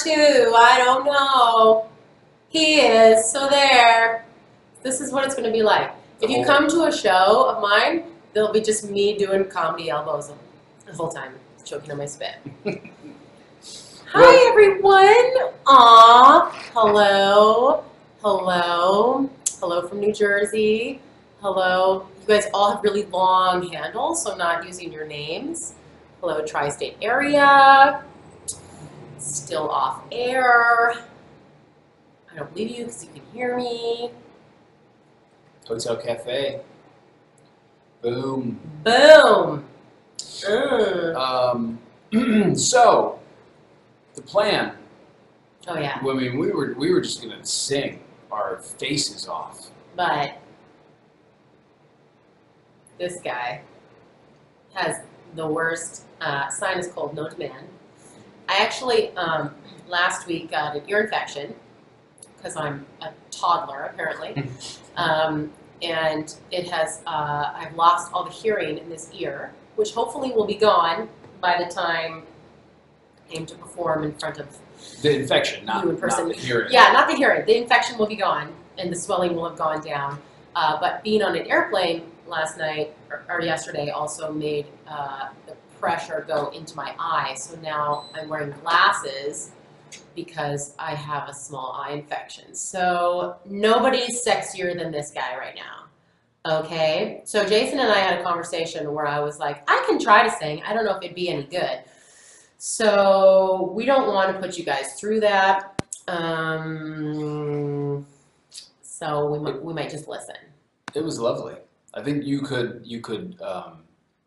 too. I don't know. He is. So there. This is what it's going to be like. If you come to a show of mine, there'll be just me doing comedy elbows the whole time, choking on my spit. Hi, everyone. Aw. Hello. Hello. Hello from New Jersey. Hello. You guys all have really long handles, so I'm not using your names. Hello, tri-state area. Still off air. I don't believe you because you can hear me. Hotel Cafe. Boom. Boom. So, the plan. Oh yeah. I mean, we were just gonna sing our faces off. But this guy has the worst sinus cold known to man. I actually last week got an ear infection because I'm a toddler apparently, and it has I've lost all the hearing in this ear, which hopefully will be gone by the time I aim to perform in front of The infection, not you in person. the hearing. Yeah, not the hearing. The infection will be gone, and the swelling will have gone down. But being on an airplane last night or yesterday also made the pressure go into my eye. So now I'm wearing glasses because I have a small eye infection. So nobody's sexier than this guy right now. Okay? So Jason and I had a conversation where I was like, I can try to sing. I don't know if it'd be any good. So we don't want to put you guys through that. So we might just listen. It was lovely. I think you could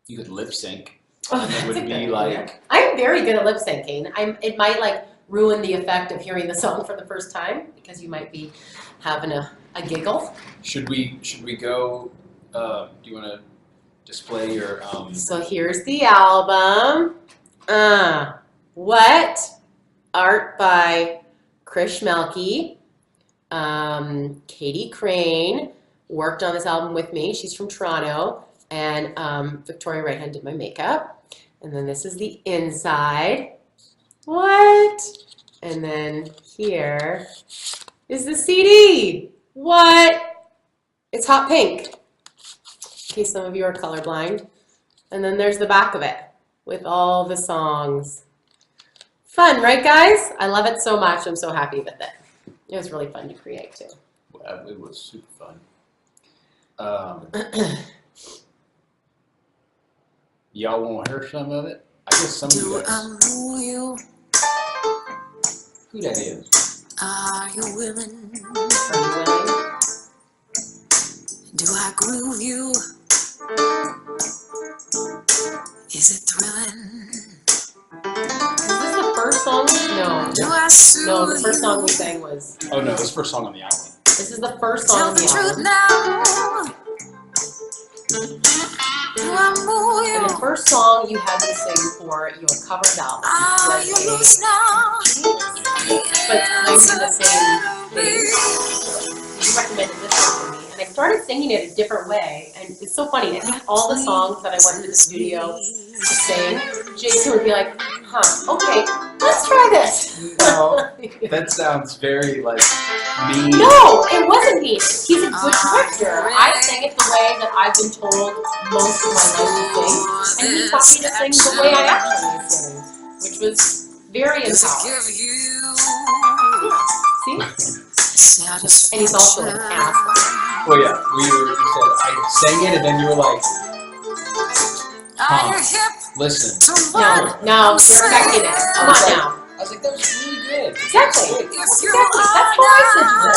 lip sync. Oh, And that's it would a good be idea. like I'm very good at lip syncing. It might like ruin the effect of hearing the song for the first time because you might be having a giggle. should we go do you want to display your So here's the album. What? Art by Krish Melky. Katie Crane worked on this album with me. She's from Toronto. And Victoria Right-Hand did my makeup. And then this is the inside. What? And then here is the CD. What? It's hot pink. In case some of you are colorblind. And then there's the back of it with all the songs. Fun, right, guys? I love it so much. I'm so happy with it. It was really fun to create, too. well, it was super fun. Y'all want to hear some of it? I guess some of you guys. Who that is? Are you willing? Are you willing? Do I groove you? Is it thrilling? Is this the first song? No. Do I soothe No, the first you? song we sang was... Oh no, this first song on the album. This is the first song Tell on the the truth album. now. Do I move And the you? first song you had me sing for your covered album Are was you a... loose now? But kind of the same thing. You recommended this one for me, and I started singing it a different way, and it's so funny. I think all the songs that I went to the studio to sing, Jason would be like, okay, let's try this. No, that sounds very like mean. No, it wasn't me. He's a good director. I sang it the way that I've been told most of my life to sing, and he taught me to sing the way I actually sing, which was very empowering. See? And he's also an asshole. Well, yeah, you said I sang it, and then you were like, Are you hip listen. to No, what? no, you're affecting it. Come on now. I was like, that was really good. Exactly. If you Exactly. That's what I said to her.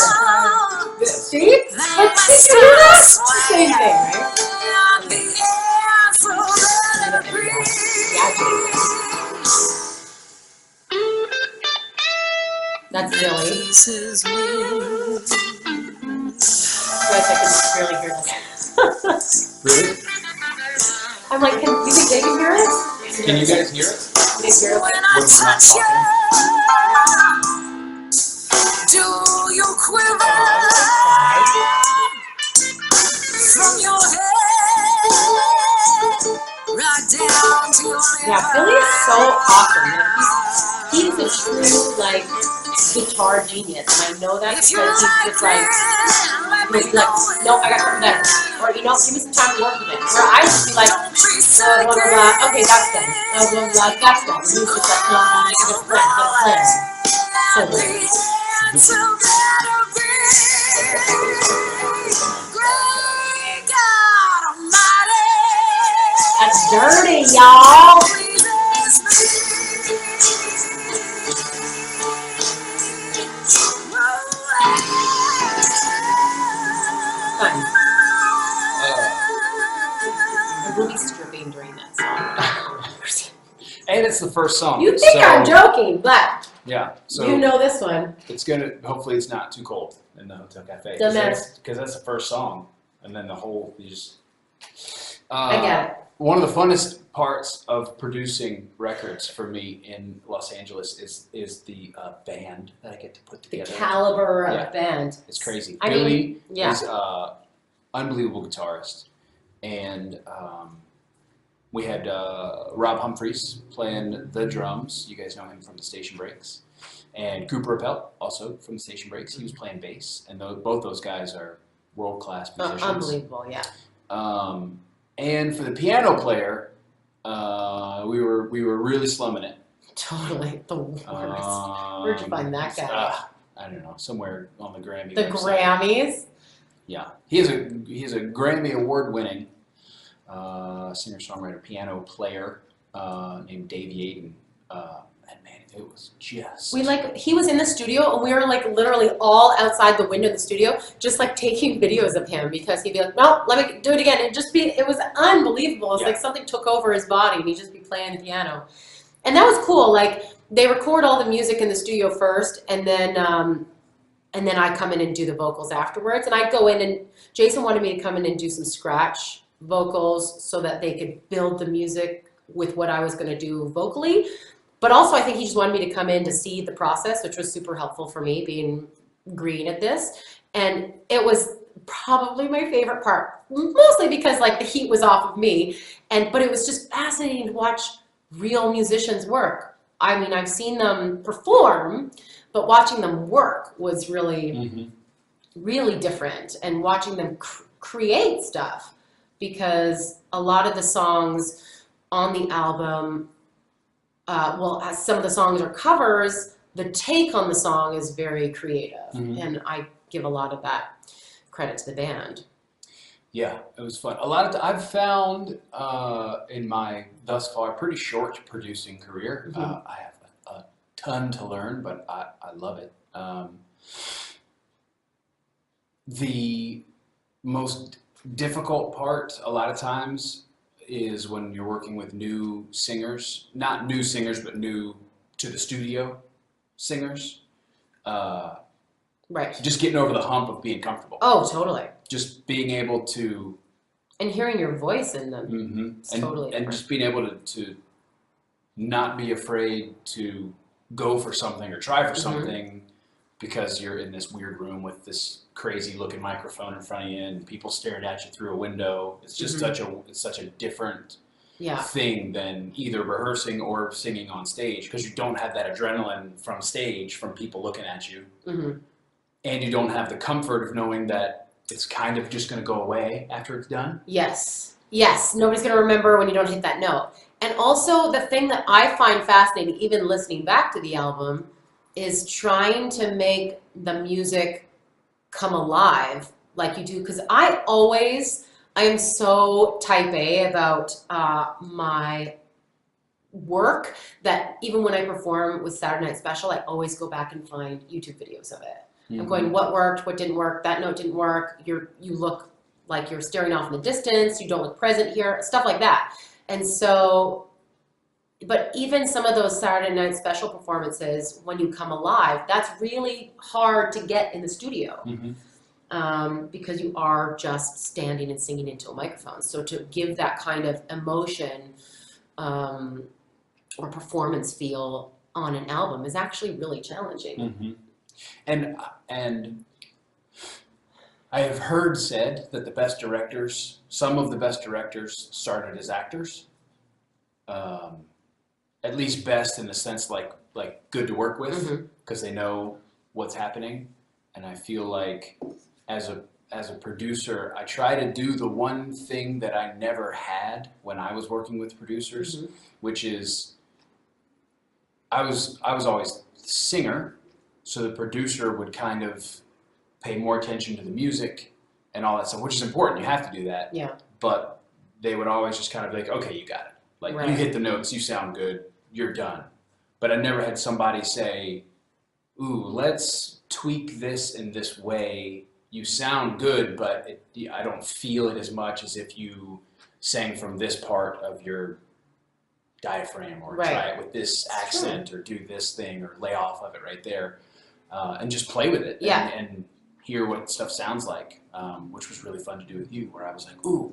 This. See? But did you hear that? It's the same thing, right? That's Billy. Guys, I can barely hear this. Really? I'm like, do you think they can hear it? Can you guys hear it? They hear it? When I When we're not touch you, do you quiver from your head right down to your Yeah, Billy is so awesome. Like, he he's a true like guitar genius, and I know that If you because he's just like let he'll me be like, know. no, I got something better, or give me some time to work with it. Where I just be like, Don't be blah blah blah, okay, that's done. Blah blah blah, that's done. And he's just like, no, I got a plan, got a plan. So good. That's dirty, y'all. Fun. I will be stripping during that song. And it's the first song. You think I'm joking, but yeah. So you know this one. it's gonna. Hopefully, it's not too cold in the hotel cafe. Doesn't matter. Because that's the first song, and then the whole you just. I get it. One of the funnest parts of producing records for me in Los Angeles is the band that I get to put The together. caliber of Yeah. band. It's crazy. I Billy mean, yeah. is unbelievable guitarist, and we had Rob Humphreys playing the drums. You guys know him from the Station Breaks, and Cooper Appel also from the Station Breaks. He was playing bass, and both those guys are world-class musicians. Unbelievable, yeah. And for the piano player, we were really slumming it. Totally the worst. Where'd you find that guy? I don't know, somewhere on the Grammy. The website. Grammys. Yeah, he's a Grammy award-winning singer-songwriter, piano player named Dave Yaden. And man, it was just. He was in the studio and we were like literally all outside the window of the studio, just like taking videos of him because he'd be like, no, let me do it again. It was unbelievable. It's like something took over his body and he'd just be playing the piano. And that was cool. Like they record all the music in the studio first and then I come in and do the vocals afterwards. And I'd go in and Jason wanted me to come in and do some scratch vocals so that they could build the music with what I was going to do vocally. But also I think he just wanted me to come in to see the process, which was super helpful for me being green at this. And it was probably my favorite part, mostly because like the heat was off of me. But it was just fascinating to watch real musicians work. I mean, I've seen them perform, but watching them work was really, really different. And watching them create stuff, because a lot of the songs on the album, as some of the songs are covers, the take on the song is very creative. And I give a lot of that credit to the band. Yeah, it was fun. I've found in my thus far pretty short producing career, I have a ton to learn, but I love it. The most difficult part a lot of times is when you're working with new singers, not new singers, but new to the studio singers. Right. Just getting over the hump of being comfortable. Oh, totally. Just being able to. And hearing your voice in them. It's totally different. And just being able to not be afraid to go for something or try for something because you're in this weird room with this crazy looking microphone in front of you and people staring at you through a window. It's just such a different thing than either rehearsing or singing on stage, because you don't have that adrenaline from stage from people looking at you. And you don't have the comfort of knowing that it's kind of just going to go away after it's done. Yes. Nobody's going to remember when you don't hit that note. And also the thing that I find fascinating, even listening back to the album, is trying to make the music come alive like you do. Because I am so type A about my work that even when I perform with Saturday Night Special, I always go back and find YouTube videos of it. I'm going, what worked, what didn't work, that note didn't work, you look like you're staring off in the distance, you don't look present here, stuff like that. And so, but even some of those Saturday Night Special performances, when you come alive, that's really hard to get in the studio. Because you are just standing and singing into a microphone. So to give that kind of emotion or performance feel on an album is actually really challenging. And I have heard said that some of the best directors started as actors. At least best in the sense like like good to work with Mm-hmm. because they know what's happening. And I feel like as a producer, I try to do the one thing that I never had when I was working with producers, Mm-hmm. which is I was always the singer, so the producer would kind of pay more attention to the music and all that stuff, which is important. You have to do that. Yeah. But they would always just kind of be like, okay, you got it. Like you Right. hit the notes, you sound good, you're done. But I never had somebody say, ooh, let's tweak this in this way. You sound good, but I don't feel it as much as if you sang from this part of your diaphragm, or Right. try it with this accent, or do this thing, or lay off of it right there, and just play with it, Yeah. and hear what stuff sounds like, which was really fun to do with you, where I was like, ooh,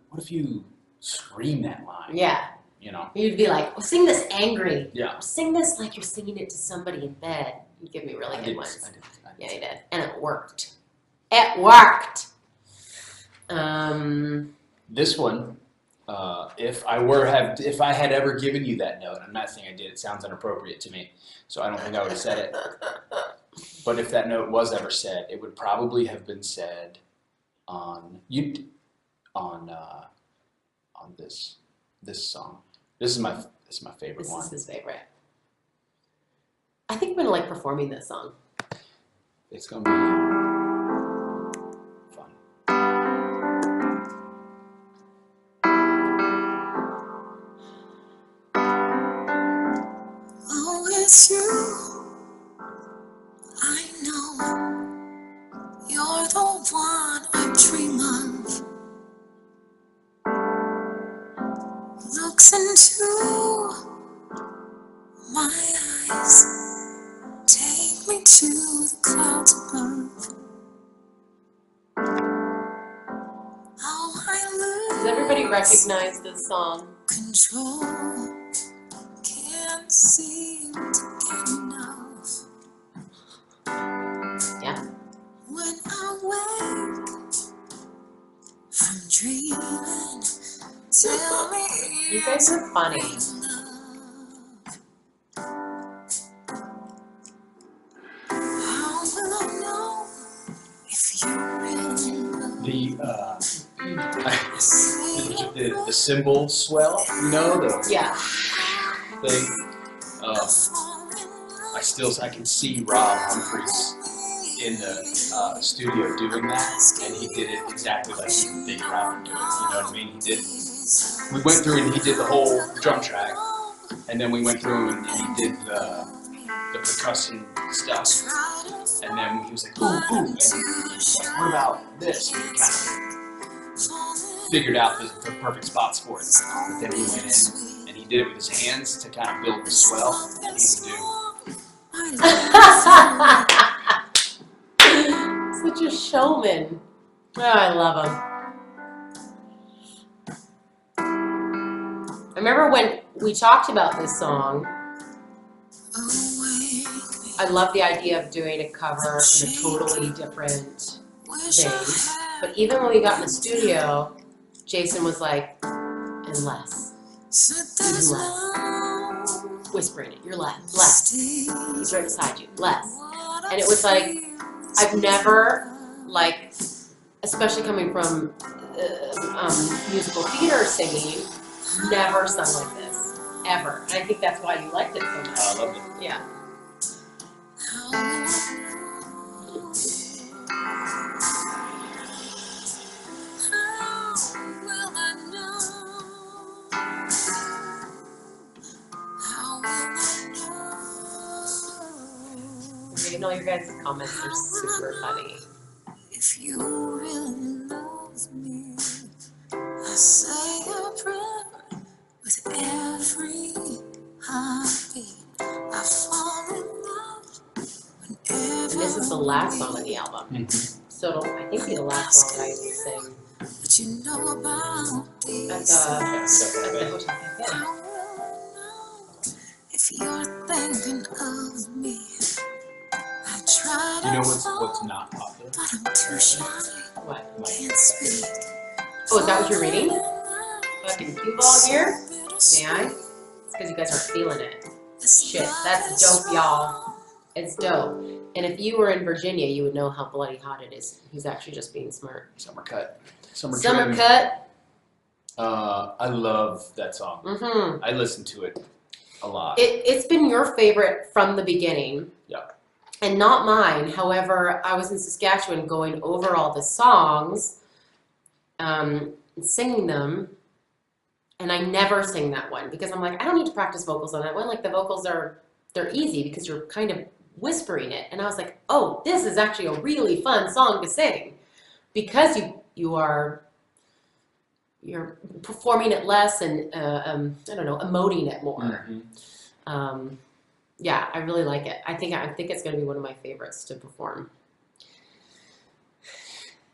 what if you scream that line? Yeah. You know? You'd be like, well, sing this angry. Yeah. Sing this like you're singing it to somebody in bed. You give me really I good did. ones. I did. Yeah, you did. And it worked. It worked. This one, if I had ever given you that note, I'm not saying I did, it sounds inappropriate to me, so I don't think I would have said it. But if that note was ever said, it would probably have been said on this song. This is my favorite This one. is his favorite. I think I'm gonna like performing this song. It's gonna be fun. Oh, it's you. I know you're the one I dream of. Looks into my eyes, take me to the clouds above. Oh, I lose Does everybody recognize this song? control. Can't seem to get enough. Yeah. When I wake from dreaming, tell me You guys are funny. how will I know if you really love me? The cymbal swell, you know, the Yeah. thing. I can see Rob Humphreys in the studio doing that, and he did it exactly like you would think Rob would do it. You know what I mean? We went through and he did the whole drum track, and then we went through and he did the percussion stuff, and then he was like, ooh, and he was like, what about this? And he kind of figured out the perfect spots for it. But then he went in and he did it with his hands to kind of build the swell, and he would do. Such a showman. Oh, I love him. I remember when we talked about this song, I love the idea of doing a cover in a totally different vein. But even when we got in the studio, Jason was like, and less. Even less. Whispering it. You're less. He's right beside you. Less. And it was like, I've never, like, especially coming from musical theater singing, never sung like this. Ever. And I think that's why you liked it so much. I loved it. Yeah. Reading all your guys' comments are super funny. If you really love me, I say a prayer with every heartbeat. I fall in love whenever. This is the last song on the album. Mm-hmm. So it'll, I think, be the last song I sing What you know about at these. the Hotel Cafe. How will I know if you're thinking of me? I try to You know what's not popular? but I'm too shy. What? Can't speak. Oh, is that what you're reading? Fucking cue ball here? May I? It's because you guys aren't feeling it. Shit, that's dope, y'all. It's dope. And if you were in Virginia, you would know how bloody hot it is. He's actually just being smart. Summer cut. Summer Summer trim. cut. I love that song. Mm-hmm. I listen to it a lot. It's been your favorite from the beginning. Yeah. And not mine. However, I was in Saskatchewan going over all the songs, singing them, and I never sing that one because I'm like, I don't need to practice vocals on that one. Like the vocals they're easy because you're kind of whispering it. And I was like, oh, this is actually a really fun song to sing because you're performing it less and I don't know, emoting it more. Mm-hmm. Yeah, I really like it. I think it's going to be one of my favorites to perform.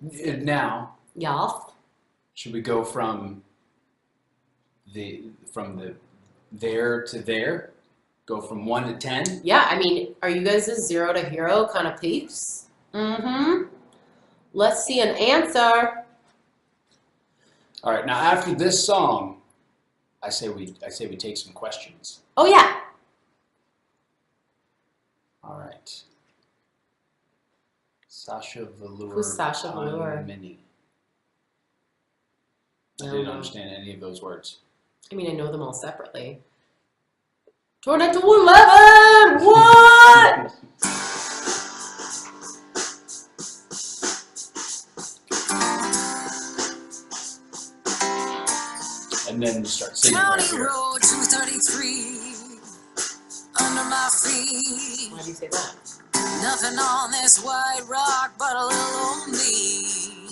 Now, Y'all. should we go from the there to there? Go from 1 to 10? Yeah, I mean, are you guys a 0 to hero kind of peeps? Mm-hmm. Let's see an answer. All right. Now, after this song, I say we take some questions. Oh yeah. All right. Sasha Velour. Who's Sasha Velour? Mini. I I didn't don't know. understand any of those words. I mean, I know them all separately. Turn it to 11. What? And then you start singing right County here. Road 233 under my feet. Why do you say that? Nothing on this white rock but a little old me.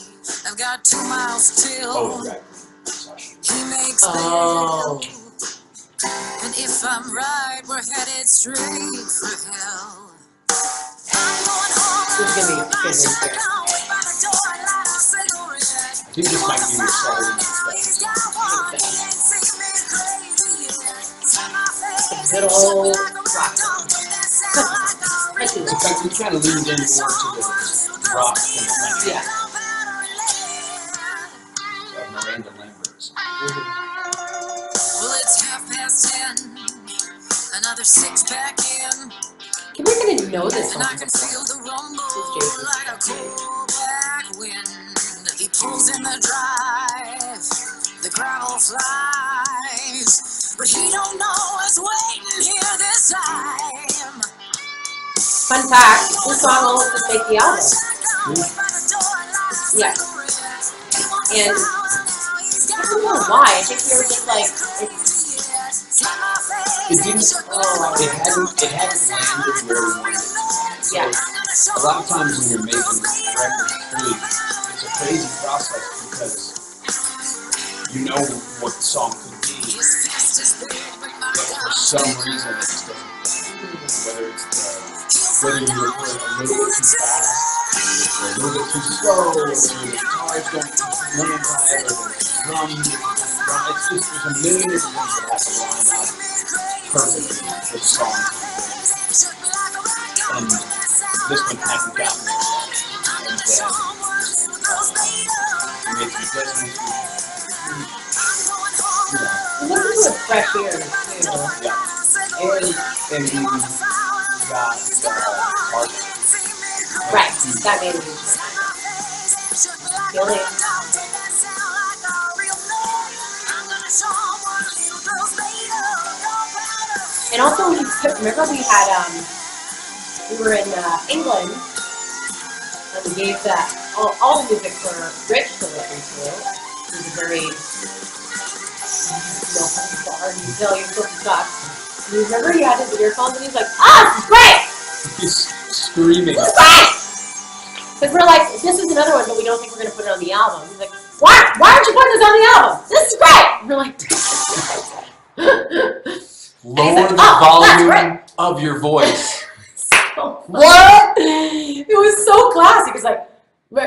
I've got 2 miles till Oh, right. Sasha. he makes Oh. bail. And if I'm right, we're headed straight for hell. I'm going home. This is gonna be a good one too. He just might give you a solid introduction. Good old rock song. Actually, In fact, he kind of leans in more to the rock than the country. yeah. Miranda Lambert's. Well, it's 10:30. Another 6 back in. Can we even know this And I song? can feel the rumble Jason. like a cold black wind. He pulls in the drive, the gravel flies, but he don't know what's waiting here this time. Fun fact, this song almost just make the album. Yeah. And I don't know why. I think they were just like, It didn't. It hadn't landed where we wanted it. yeah. A lot of times when you're making records, it's a crazy process because you know what the song could be, but for some reason it just doesn't. Whether you record a little bit too fast, or a little bit too slow, or the guitars don't land right, or the drums, it's just there's a million different things that have to line up perfectly for the song. And this one hasn't gotten there yet. And we make the adjustments. Listen to it fresh ears too. Yeah. And we got art. Right. That made it easy. Feel it. And also, remember we had we were in England, and we gave that all the music for Rich to listen to. It was a very you're supposed to talk. And you remember he had his earphones and he was like, "Ah, this is great! He's screaming. This is great!" Because we're like, this is another one, but we don't think we're gonna put it on the album. He's like, "Why aren't you putting this on the album? This is great!" And we're like, Lower like, the "Oh, that's volume of your voice. what? It was so classic. It's like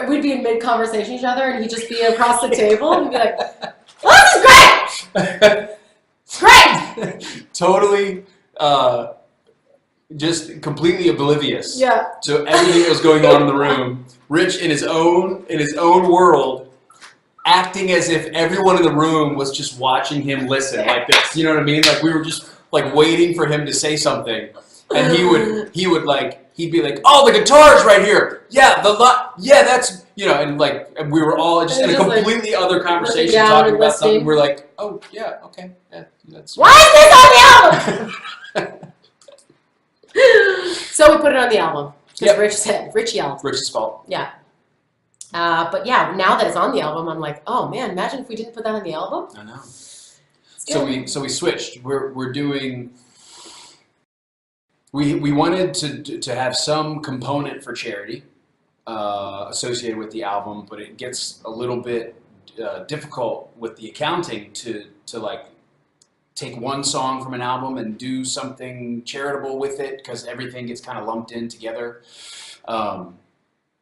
we'd be in mid conversation with each other, and he'd just be across the table, and he'd be like, "Oh, this is great! It's great!" Totally, just completely oblivious Yeah. to everything that was going on in the room. Rich in his own world, acting as if everyone in the room was just watching him listen like this. You know what I mean? Like we were just like waiting for him to say something, and he'd be like, oh, the guitar's right here. Yeah, yeah, that's and like and we were all just in a Just, like, completely other conversation down talking and about something. listening. We're like, oh yeah, okay, yeah, that's. Why is this on the album? So we put it on the album because Rich yelled. Rich's fault. Yeah. But yeah, now that it's on the album, I'm like, oh man, imagine if we didn't put that on the album. I know. It's So we switched. We're doing. We wanted to have some component for charity associated with the album, but it gets a little bit difficult with the accounting to like take one song from an album and do something charitable with it because everything gets kind of lumped in together.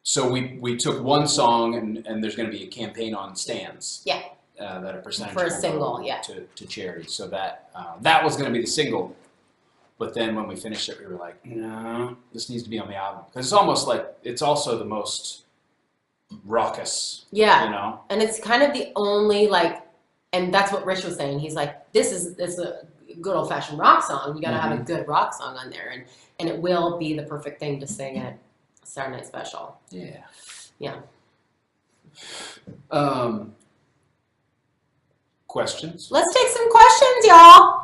So we took one song and there's going to be a campaign on stands. Yeah. That a percentage For a will single, go yeah. to charity. So that was going to be the single. But then when we finished it, we were like, no, this needs to be on the album because it's almost like it's also the most raucous. Yeah. And it's kind of the only and that's what Rich was saying. He's like, this is a good old fashioned rock song. You got to have a good rock song on there, and it will be the perfect thing to sing at Saturday Night Special. Yeah. Yeah. Questions? Let's take some questions, y'all.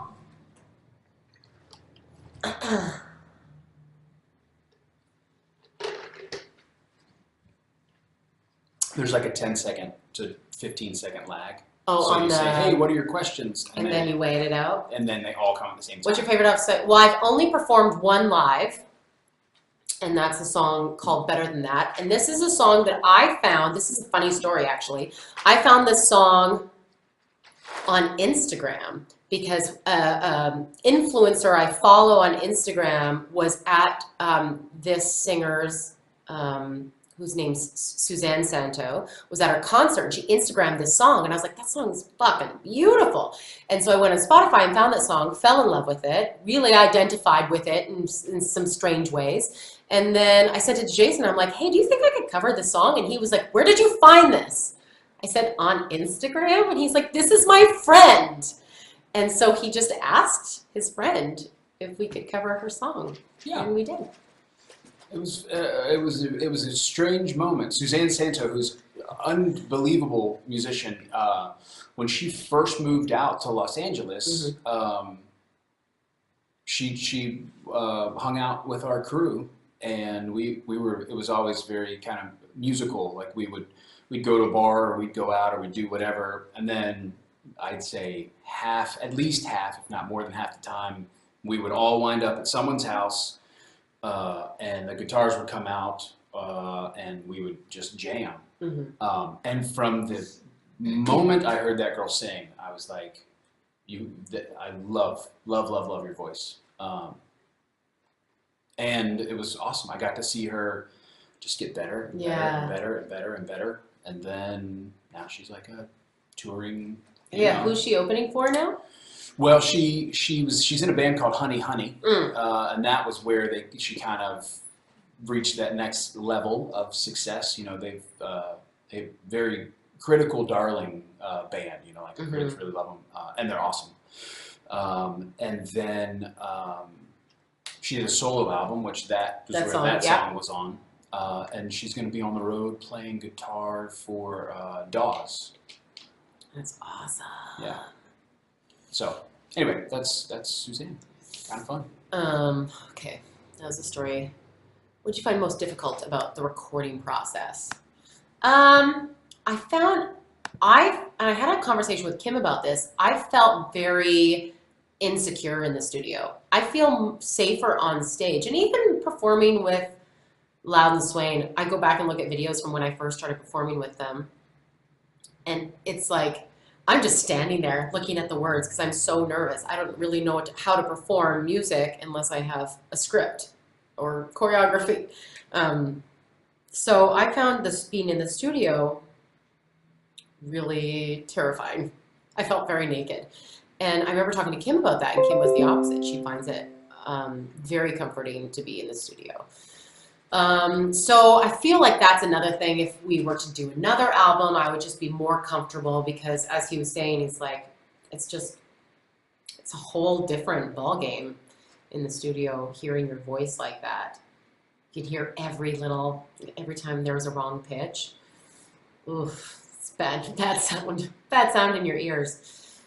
There's like a 10-second to 15-second lag. Oh, so on you the. say, hey, what are your questions? And then you wait it out. And then they all come at the same time. What's your favorite episode? Well, I've only performed one live, and that's a song called Better Than That. And this is a song that I found. This is a funny story, actually. I found this song on Instagram because an influencer I follow on Instagram was at this singer's, whose name's Suzanne Santo, was at her concert, and she Instagrammed this song, and I was like, that song's fucking beautiful. And so I went on Spotify and found that song, fell in love with it, really identified with it in some strange ways. And then I sent it to Jason, I'm like, hey, do you think I could cover this song? And he was like, where did you find this? I said, on Instagram? And he's like, this is my friend. And so he just asked his friend if we could cover her song. Yeah. And we did. It was a strange moment. Suzanne Santo, who's an unbelievable musician, when she first moved out to Los Angeles, she hung out with our crew, and we were. It was always very kind of musical. Like we'd go to a bar or we'd go out or we'd do whatever, and then I'd say at least half, if not more than half the time, we would all wind up at someone's house. And the guitars would come out, and we would just jam. And from the moment I heard that girl sing, I was like, I love your voice. And it was awesome. I got to see her just get better and better and better and better. And then now she's like a touring. Who's she opening for now? Well, she's in a band called Honey Honey, and that was where she kind of reached that next level of success. You know, they've a very critical darling band. You know, like the critics really love them, and they're awesome. And then she did a solo album, which that song was on, and she's going to be on the road playing guitar for Dawes. That's awesome. Yeah. So anyway, that's Suzanne. Kind of fun. Okay, that was the story. What did you find most difficult about the recording process? I had a conversation with Kim about this. I felt very insecure in the studio. I feel safer on stage, and even performing with Loud and Swain. I go back and look at videos from when I first started performing with them, and it's like, I'm just standing there looking at the words because I'm so nervous. I don't really know how to perform music unless I have a script or choreography. So I found this being in the studio really terrifying. I felt very naked. And I remember talking to Kim about that, and Kim was the opposite. She finds it very comforting to be in the studio. So I feel like that's another thing. If we were to do another album, I would just be more comfortable because, as he was saying, it's like, it's it's a whole different ball game in the studio, hearing your voice like that. You could hear every time there was a wrong pitch. Oof, it's bad sound in your ears.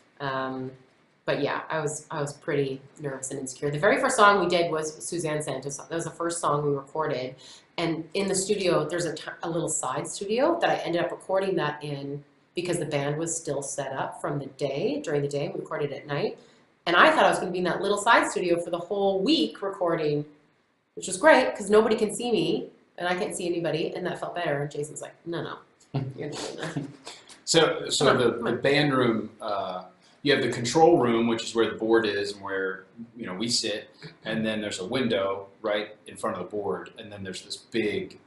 But yeah, I was pretty nervous and insecure. The very first song we did was Suzanne Santos. That was the first song we recorded. And in the studio, there's a little side studio that I ended up recording that in because the band was still set up from during the day. We recorded at night. And I thought I was going to be in that little side studio for the whole week recording, which was great because nobody can see me and I can't see anybody, and that felt better. And Jason's like, no, you're not doing that. So the band room, you have the control room, which is where the board is and where we sit, and then there's a window right in front of the board, and then there's this big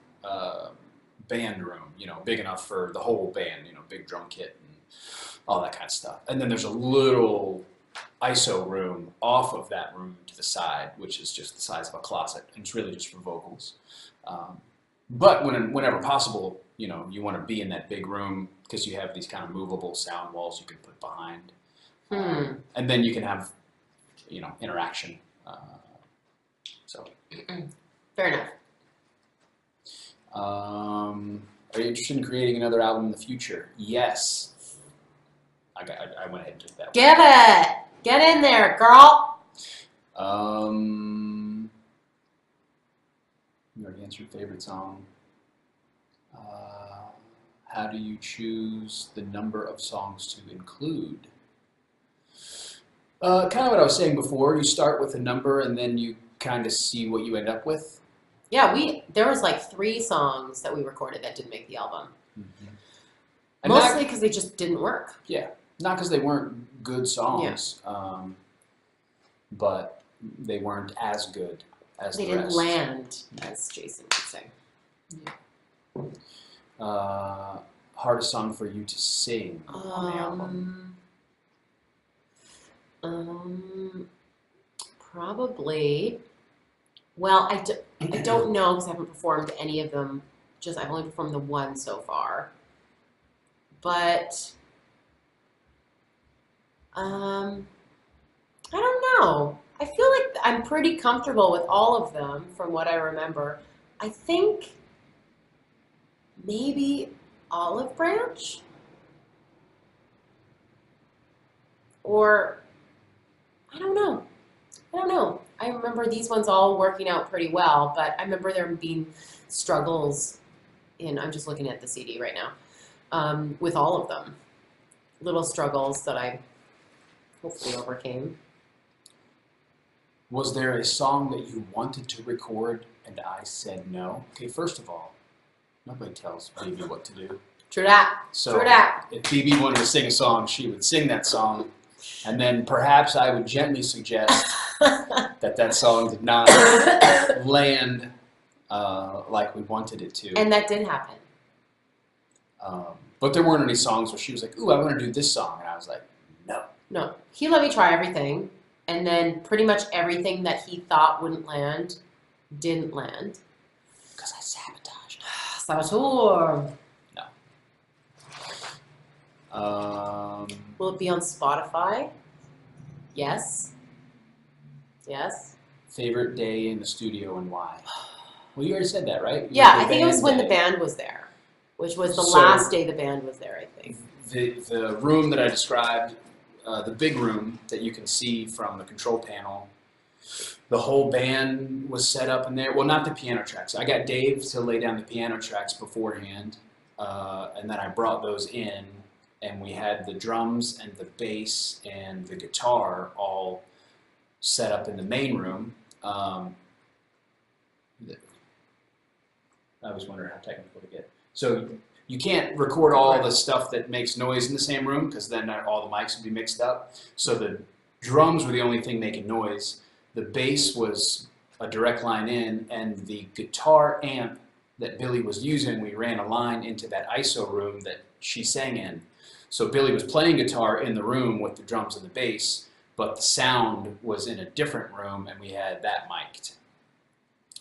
band room, big enough for the whole band, big drum kit and all that kind of stuff. And then there's a little ISO room off of that room to the side, which is just the size of a closet, and it's really just for vocals. But whenever possible, you want to be in that big room because you have these kind of movable sound walls you can put behind. And then you can have, interaction. Fair enough. Are you interested in creating another album in the future? Yes. I went ahead and took that one. Give it! Get in there, girl! You already answered your favorite song. How do you choose the number of songs to include? Kind of what I was saying before. You start with a number and then you kind of see what you end up with. Yeah, there was like 3 songs that we recorded that didn't make the album. Mm-hmm. Mostly because they just didn't work. Yeah, not because they weren't good songs, but they weren't as good as the rest. They didn't land, as Jason would say. Yeah. Hardest song for you to sing on the album? Probably. Well, I don't know because I haven't performed any of them. I've only performed the one so far. But I don't know. I feel like I'm pretty comfortable with all of them from what I remember. I think maybe Olive Branch? Or I don't know. I remember these ones all working out pretty well, but I remember there being struggles I'm just looking at the CD right now, with all of them. Little struggles that I hopefully overcame. Was there a song that you wanted to record and I said no? Okay, first of all, nobody tells Phoebe what to do. True that. So True that. if Phoebe wanted to sing a song, she would sing that song, and then perhaps I would gently suggest that song did not land like we wanted it to. And that did happen. But there weren't any songs where she was like, ooh, I want to do this song. And I was like, no. No. He let me try everything. And then pretty much everything that he thought wouldn't land, didn't land. Because I sabotaged. Saboteur. No. Will it be on Spotify? Yes. Yes. Favorite day in the studio and why? Well, you already said that, right? Yeah, I think it was when the band was there, which was the last day the band was there, I think. The room that I described, the big room that you can see from the control panel, the whole band was set up in there. Well, not the piano tracks. I got Dave to lay down the piano tracks beforehand, and then I brought those in, and we had the drums and the bass and the guitar all set up in the main room. I was wondering how technical to get. So you can't record all the stuff that makes noise in the same room because then all the mics would be mixed up. So the drums were the only thing making noise. The bass was a direct line in, and the guitar amp that Billy was using, we ran a line into that ISO room that she sang in. So Billy was playing guitar in the room with the drums and the bass, but the sound was in a different room, and we had that mic'd.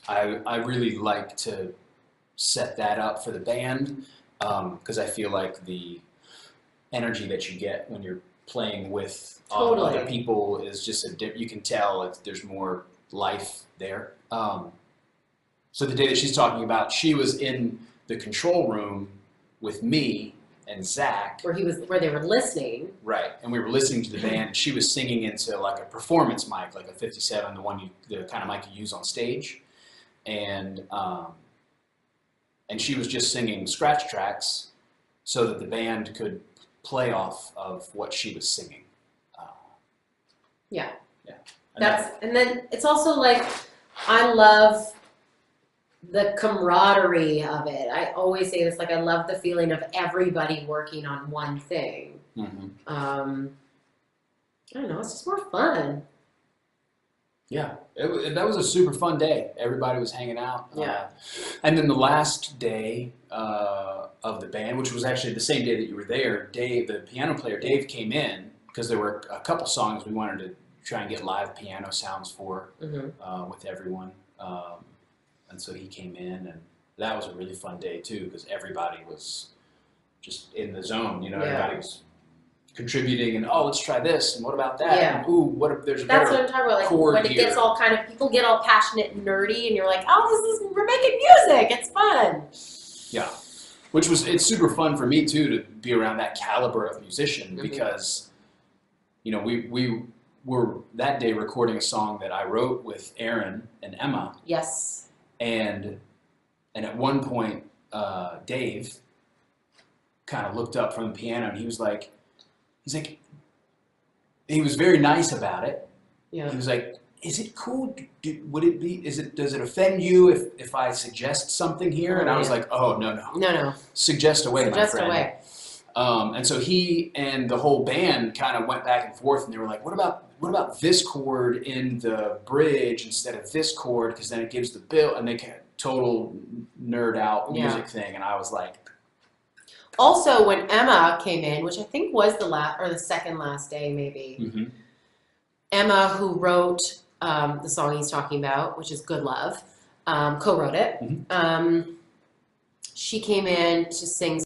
I really like to set that up for the band because I feel like the energy that you get when you're playing with Totally. other people is just you can tell there's more life there. So the day that she's talking about, she was in the control room with me and Zach. Where they were listening. Right, and we were listening to the band, and she was singing into like a performance mic, like a 57, the kind of mic you use on stage, and she was just singing scratch tracks so that the band could play off of what she was singing. Yeah. Yeah. And then it's also like, I love the camaraderie of it. I always say this, like, I love the feeling of everybody working on one thing. Mm-hmm. I don't know, it's just more fun. Yeah, that was a super fun day. Everybody was hanging out. Yeah. And then the last day of the band, which was actually the same day that you were there, Dave, the piano player, Dave came in because there were a couple songs we wanted to try and get live piano sounds for with everyone. And so he came in, and that was a really fun day too because everybody was just in the zone. You know, everybody was contributing, and let's try this, and what about that? Yeah. And, ooh, what if there's a That's better what I'm talking about. Like chord when it here. gets all people get all passionate and nerdy, and you're like, oh, we're making music. It's fun. Yeah, it's super fun for me too to be around that caliber of musician because, you know, we were that day recording a song that I wrote with Aaron and Emma. Yes. And at one point, Dave kind of looked up from the piano, and he was very nice about it. Yeah. He was like, "Is it cool? Does it offend you if I suggest something here?" And I was like, "Oh, no. Suggest away, my friend." Away. And so he and the whole band kind of went back and forth, and they were like, "What about this chord in the bridge instead of this chord? Because then it gives the bill." And they kind of total nerd out music thing, and I was like. Also, when Emma came in, which I think was the second last day, maybe. Emma, who wrote the song he's talking about, which is "Good Love," co-wrote it. She came in to sing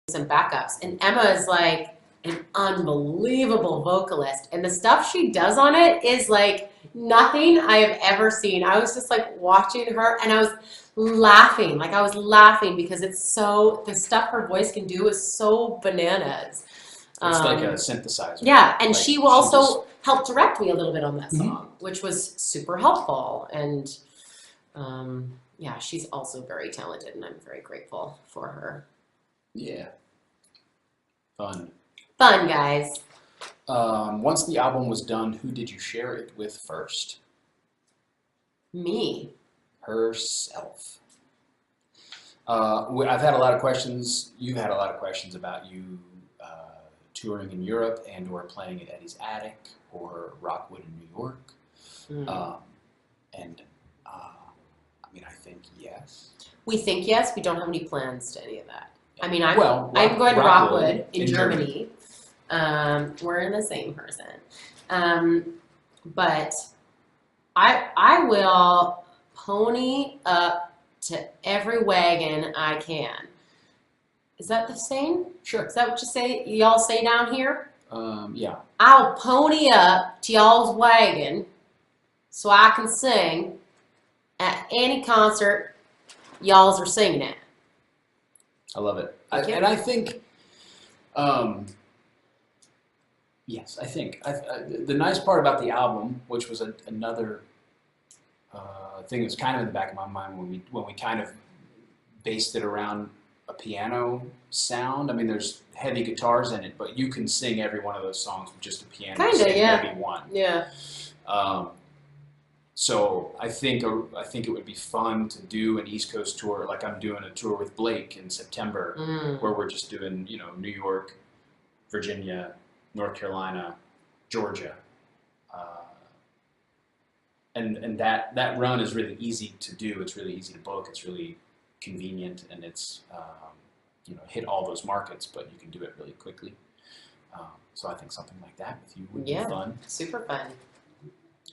some backups, and Emma is like an unbelievable vocalist, and the stuff she does on it is like nothing I have ever seen. I was just like watching her, and I was laughing because the stuff her voice can do is so bananas. It's like a synthesizer. Yeah, and she also helped direct me a little bit on that song, which was super helpful. And yeah, she's also very talented, and I'm very grateful for her. Yeah. Fun, guys. Once the album was done, who did you share it with first? Me. Herself. I've had a lot of questions. You've had a lot of questions about you touring in Europe and/or playing at Eddie's Attic or Rockwood in New York. I mean, I think yes. We think yes. We don't have any plans to any of that. I mean, I'm going to Rockwood in Germany. We're in the same person. But I will pony up to every wagon I can. Is that the same? Sure. Is that what y'all say down here? Yeah. I'll pony up to y'all's wagon so I can sing at any concert y'all's are singing at. I love it. And I think, yes, I think the nice part about the album, which was another thing that's kind of in the back of my mind when we kind of based it around a piano sound. I mean, there's heavy guitars in it, but you can sing every one of those songs with just a piano. Kinda, yeah. Maybe one. Yeah. So I think it would be fun to do an East Coast tour, like I'm doing a tour with Blake in September, where we're just doing, you know, New York, Virginia, North Carolina, Georgia, and that run is really easy to do. It's really easy to book. It's really convenient, and it's you know, hit all those markets, but you can do it really quickly. So I think something like that with you would be fun. Super fun.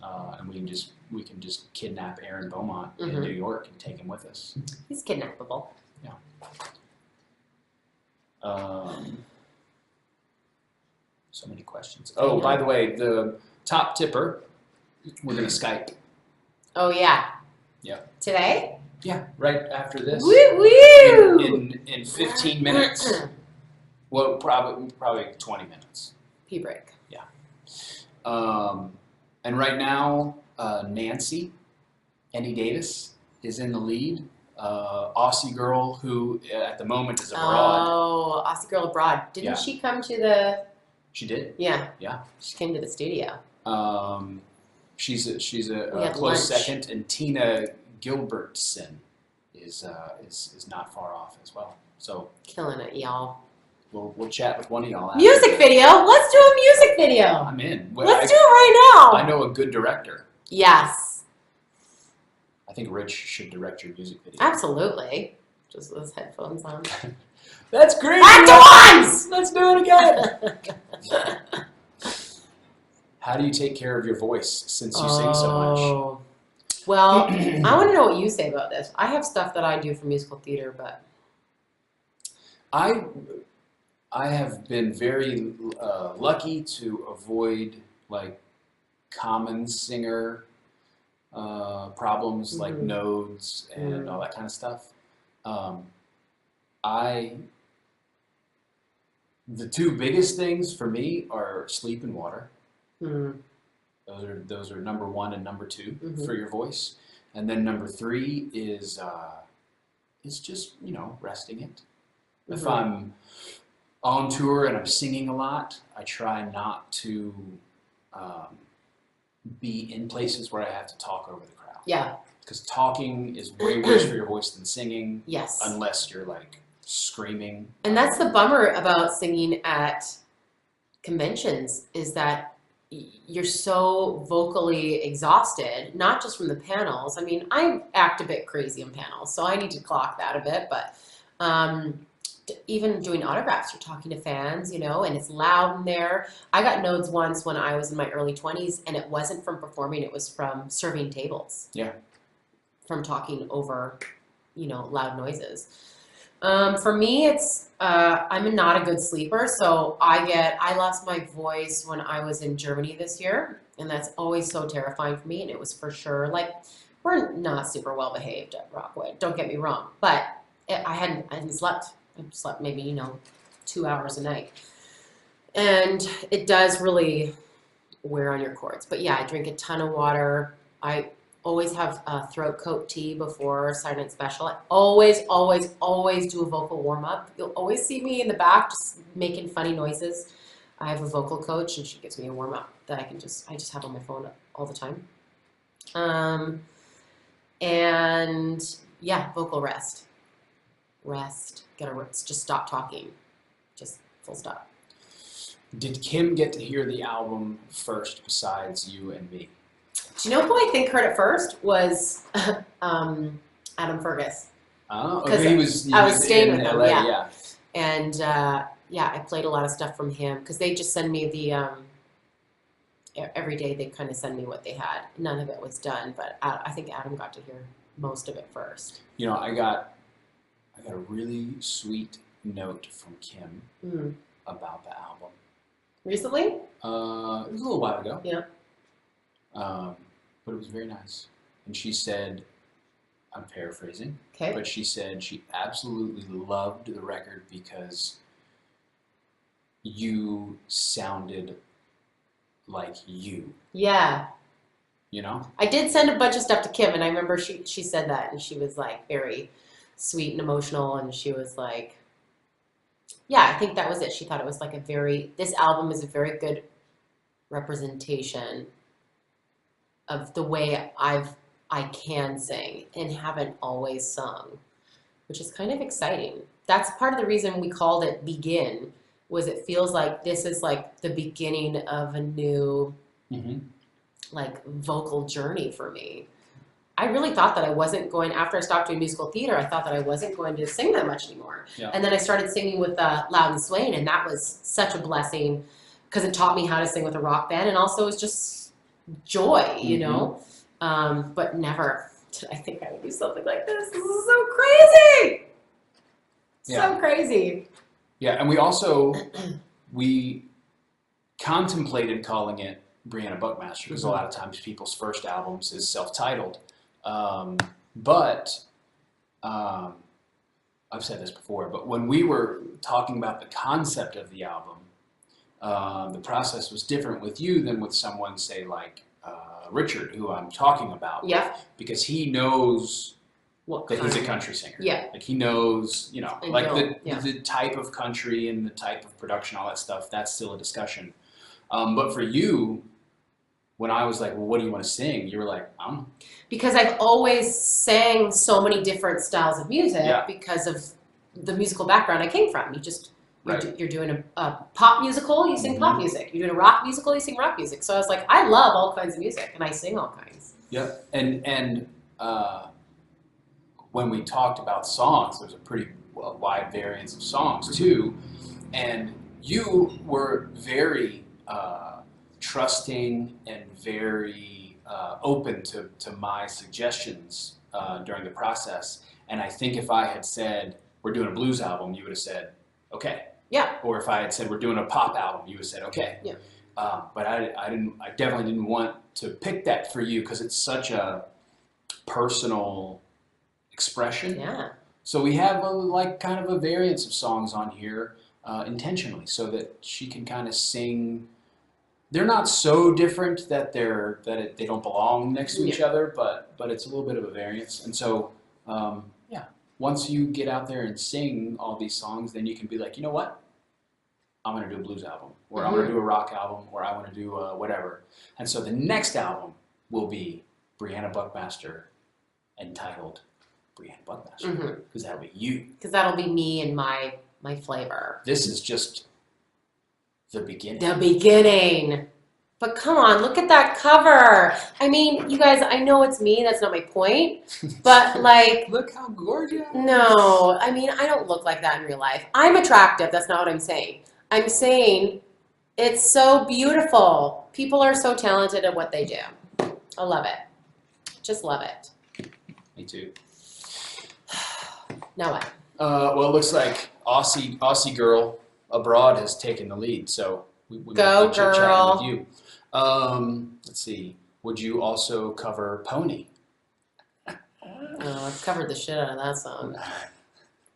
And we can just kidnap Aaron Beaumont in New York and take him with us. He's kidnappable. Yeah. So many questions. Oh, by the way, the top tipper, we're going to Skype. Oh, yeah. Yeah. Today? Yeah, right after this. Woo woo! In 15 minutes. Well, probably 20 minutes. Pee break. Yeah. And right now, Nancy Davis is in the lead. Aussie girl who at the moment is abroad. Oh, Aussie girl abroad. Didn't she come to the? She did. Yeah. Yeah. She came to the studio. She's a close lunch. second, and Tina Gilbertson is not far off as well. So Killing it, y'all. we'll chat with one of y'all. Music video. Let's do a music video. I'm in. Let's do it right now. I know a good director. Yes. I think Rich should direct your music video. Absolutely. Just those headphones on. That's great. Back to ones. Let's do it again. How do you take care of your voice since you sing so much? Well, I want to know what you say about this. I have stuff that I do for musical theater, but I have been very lucky to avoid like common singer problems like nodes and all that kind of stuff. The two biggest things for me are sleep and water. Those are number one and number two for your voice, and then number three is just resting it. If I'm on tour and I'm singing a lot, I try not to be in places where I have to talk over the crowd. Yeah. Because talking is way worse for your voice than singing. Yes. Unless you're like screaming. And that's the bummer about singing at conventions is that you're so vocally exhausted, not just from the panels. I mean, I act a bit crazy in panels, so I need to clock that a bit. But even doing autographs, you're talking to fans, and it's loud in there. I got nodes once when I was in my early 20s, and it wasn't from performing, it was from serving tables. Yeah. From talking over, loud noises. For me, it's I'm not a good sleeper, so I lost my voice when I was in Germany this year, and that's always so terrifying for me. And it was for sure we're not super well behaved at Rockwood. Don't get me wrong, but I hadn't slept. I slept maybe 2 hours a night, and it does really wear on your cords. But yeah, I drink a ton of water. I always have a throat coat tea before Saturday Night Special. I always do a vocal warm-up. You'll always see me in the back just making funny noises. I have a vocal coach, and she gives me a warm-up that I just have on my phone all the time. And yeah, vocal rest. Just stop talking. Just full stop. Did Kim get to hear the album first besides you and me? Do you know who I think heard it first was Adam Fergus? Oh, okay. He was staying in with him, LA, yeah. And I played a lot of stuff from him because they just send me the every day they kind of send me what they had. None of it was done, but I think Adam got to hear most of it first. I got a really sweet note from Kim about the album. Recently? It was a little while ago. Yeah. But it was very nice. And she said, I'm paraphrasing, okay, but she said she absolutely loved the record because you sounded like you. Yeah. I did send a bunch of stuff to Kim, and I remember she said that, and she was like very sweet and emotional, and she was like, yeah, I think that was it. She thought it was like this album is a very good representation of the way I can sing and haven't always sung, which is kind of exciting. That's part of the reason we called it Begin, was it feels like this is like the beginning of a new vocal journey for me. I really thought that I wasn't going, after I stopped doing musical theater, I thought that I wasn't going to sing that much anymore. Yeah. And then I started singing with Loud and Swain, and that was such a blessing because it taught me how to sing with a rock band, and also it was just joy, but never did I think I would do something like this. This is so crazy. Yeah. So crazy. Yeah, and we also, contemplated calling it Briana Buckmaster because a lot of times people's first albums is self-titled. But I've said this before, but when we were talking about the concept of the album, the process was different with you than with someone, say, like Richard, who I'm talking about. Yeah. Because he knows that he's a country singer. Yeah. Like he knows, you know, And like yeah. the type of country and the type of production, all that stuff, that's still a discussion. But for you, when I was like, well, what do you want to sing? You were like, Because I've always sang so many different styles of music Yeah. because of the musical background I came from. Right. You're doing a pop musical, you sing pop music. You're doing a rock musical, you sing rock music. So I was like, I love all kinds of music, and I sing all kinds. Yeah. And when we talked about songs, there's a pretty wide variance of songs too. And you were very trusting and very open to my suggestions during the process. And I think if I had said, we're doing a blues album, you would have said, okay. Yeah. Or if I had said, we're doing a pop album, you would have said, okay. Yeah. But I definitely didn't want to pick that for you because it's such a personal expression. Yeah. So we have kind of a variance of songs on here intentionally so that she can kind of sing. They're not so different that they don't belong next to each other, but it's a little bit of a variance. And so once you get out there and sing all these songs, then you can be like, you know what? I'm going to do a blues album, or I'm going to do a rock album, or I want to do whatever. And so the next album will be Briana Buckmaster, entitled Briana Buckmaster, because that'll be you. Because that'll be me and my flavor. This is just the beginning. The beginning. But come on, look at that cover. I mean, you guys, I know it's me. That's not my point. But like, look how gorgeous. No, I mean, I don't look like that in real life. I'm attractive. That's not what I'm saying. I'm saying it's so beautiful. People are so talented at what they do. I love it. Just love it. Me too. Now what? Well, it looks like Aussie girl abroad has taken the lead. So we Go, might be chit-chatting girl. with you. Let's see. Would you also cover Pony? Oh, I've covered the shit out of that song.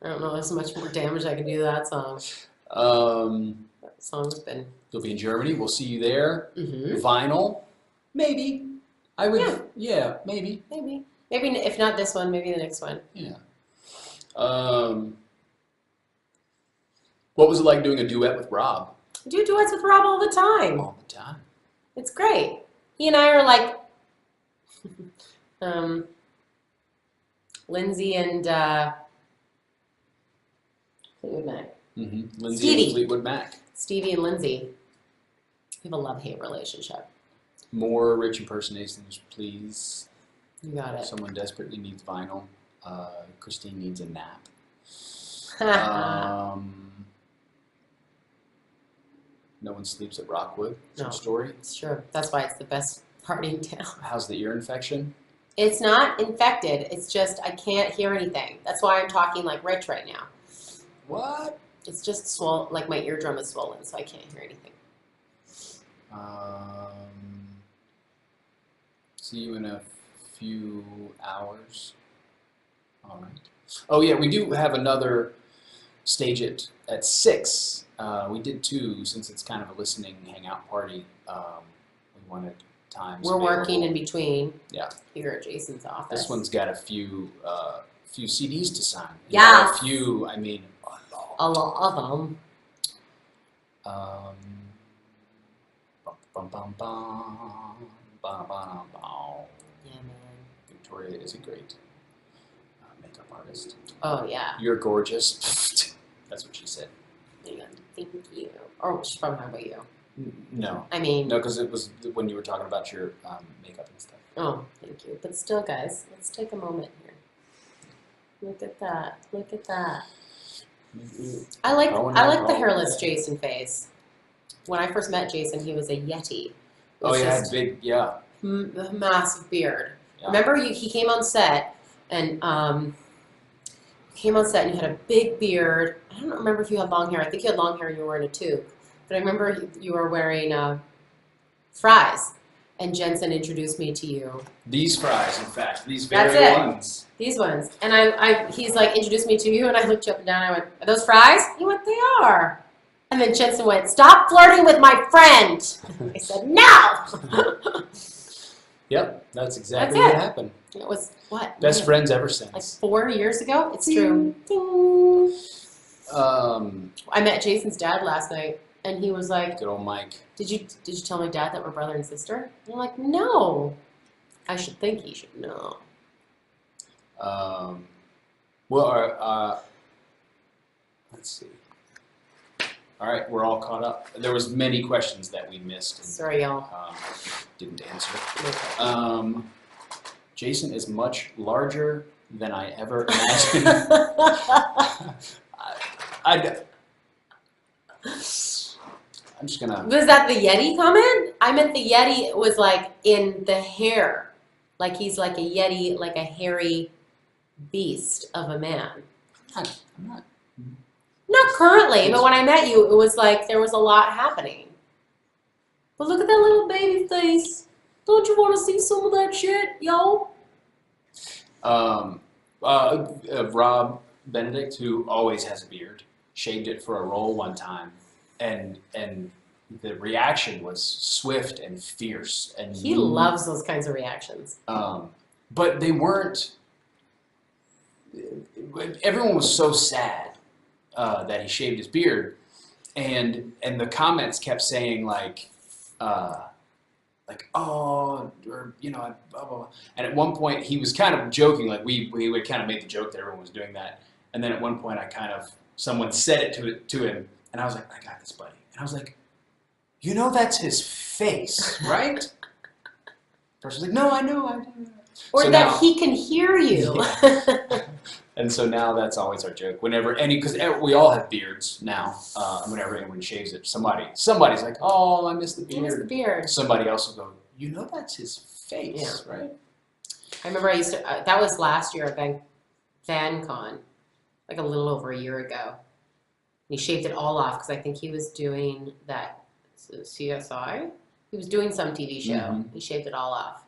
I don't know. There's much more damage I can do to that song. That song's been. You'll be in Germany. We'll see you there. Mm-hmm. Vinyl, maybe. I would. Yeah, maybe. Maybe if not this one, maybe the next one. Yeah. What was it like doing a duet with Rob? I do duets with Rob all the time. All the time. It's great. He and I are like Lindsay and Fleetwood Mac. Mm-hmm. Lindsay Stevie. and Fleetwood Mac. Stevie and Lindsay. We have a love-hate relationship. More rich impersonations, please. You got it. Someone desperately needs vinyl. Christine needs a nap. No one sleeps at Rockwood. True story. It's true. That's why it's the best party in town. How's the ear infection? It's not infected. It's just I can't hear anything. That's why I'm talking like Rich right now. What? It's just swollen. Like my eardrum is swollen, so I can't hear anything. See you in a few hours. All right. Oh yeah, we do have another Stageit at 6. We did 2 since it's kind of a listening hangout party. We wanted times. We're available. working in between. Yeah. Here at Jason's office. This one's got a few CDs to sign. Yeah. A few. I mean, a lot of them. Bum, bum, bum, bum, bum, bum. Yeah, man. Victoria is a great makeup artist. Oh yeah. You're gorgeous. That's what she said. Yeah, thank you. Or she's probably talking about you. No. I mean. No, because it was when you were talking about your makeup and stuff. Oh, thank you. But still, guys, let's take a moment here. Look at that. Look at that. I like the hairless Jason phase. When I first met Jason, he was a Yeti. Oh yeah, big, yeah. Massive beard. Yeah. Remember, he came on set and you had a big beard. I don't remember if you had long hair. I think you had long hair and you were wearing a toque. But I remember you were wearing fries, and Jensen introduced me to you. These fries, in fact, these That's very it. ones. These ones. And he's like, introduced me to you, and I looked you up and down, and I went, are those fries? He went, they are. And then Jensen went, stop flirting with my friend. I said, no. Yep, that's exactly That's what it. happened. It was, what? Best man, friends ever like since. 4 years ago? It's true. I met Jason's dad last night, and he was like, Good old Mike. did you tell my dad that we're brother and sister? And I'm like, no. I should think he should know. Let's see. All right, we're all caught up. There was many questions that we missed and Sorry, y'all. didn't answer. Okay. Jason is much larger than I ever imagined. I'm just gonna. Was that the Yeti comment? I meant the Yeti was like in the hair. Like he's like a Yeti, like a hairy beast of a man. I'm not. Not currently, but when I met you, it was like there was a lot happening. But look at that little baby face. Don't you want to see some of that shit, yo? Rob Benedict, who always has a beard, shaved it for a role one time, and the reaction was swift and fierce. And He loves those kinds of reactions. But they weren't. Everyone was so sad that he shaved his beard, and the comments kept saying like oh, or blah, blah, blah. And at one point he was kind of joking, like we would kind of make the joke that everyone was doing that, and then at one point someone said it to him, and I was like, I got this, buddy, and I was like, that's his face, right? The person's like, no, I know, I do. Or So that now- he can hear you. Yeah. And so now that's always our joke. Because we all have beards now. Whenever anyone shaves it, somebody's like, "Oh, I miss the He has the beard." beard. Somebody else will go, that's his face, right? I remember I used to, that was last year at VanCon, like a little over a year ago. And he shaved it all off because I think he was doing that CSI. He was doing some TV show. Mhm. He shaved it all off.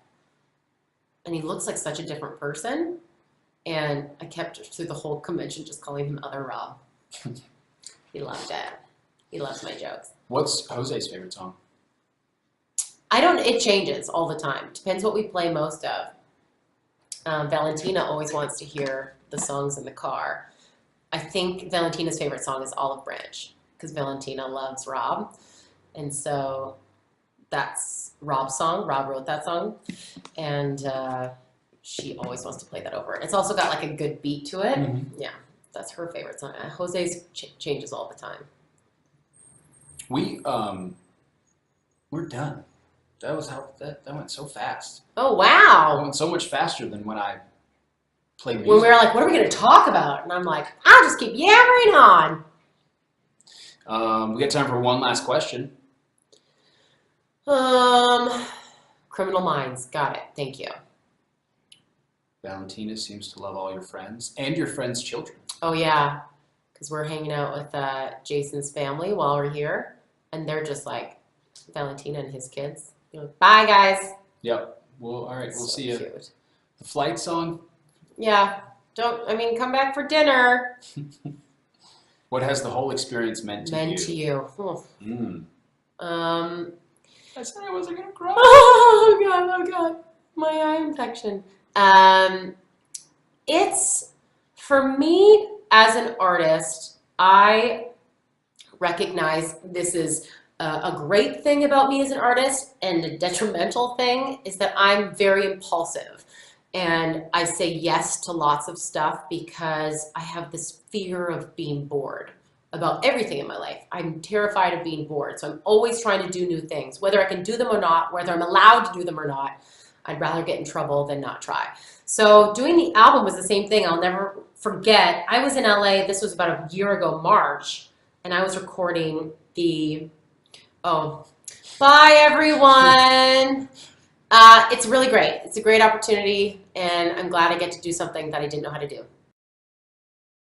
And he looks like such a different person. And I kept through the whole convention just calling him Other Rob. He loved it. He loves my jokes. What's Jose's favorite song? It changes all the time. Depends what we play most of. Valentina always wants to hear the songs in the car. I think Valentina's favorite song is Olive Branch because Valentina loves Rob. And so that's Rob's song. Rob wrote that song. And she always wants to play that over. It's also got like a good beat to it. Mhm. Yeah, that's her favorite song. Jose's changes all the time. We're done. That went so fast. Oh, It wow. went so much faster than when I played music. When we were like, what are we going to talk about? And I'm like, I'll just keep yammering on. We got time for one last question. Criminal Minds. Got it. Thank you. Valentina seems to love all your friends and your friends' children. Oh, yeah. Because we're hanging out with Jason's family while we're here. And they're just like, Valentina and his kids. They're like, bye, guys. Yep. Well, all right. We'll So see you. cute. The flight song. Yeah. Come back for dinner. What has the whole experience meant to you? Meant to you. Oh. I said I wasn't gonna cry. Oh God, my eye infection. It's, for me as an artist, I recognize this is a great thing about me as an artist, and a detrimental thing is that I'm very impulsive. And I say yes to lots of stuff because I have this fear of being bored about everything in my life. I'm terrified of being bored. So I'm always trying to do new things, whether I can do them or not, whether I'm allowed to do them or not. I'd rather get in trouble than not try. So doing the album was the same thing. I'll never forget. I was in LA, this was about a year ago, March, and I was recording bye everyone. It's really great. It's a great opportunity, and I'm glad I get to do something that I didn't know how to do.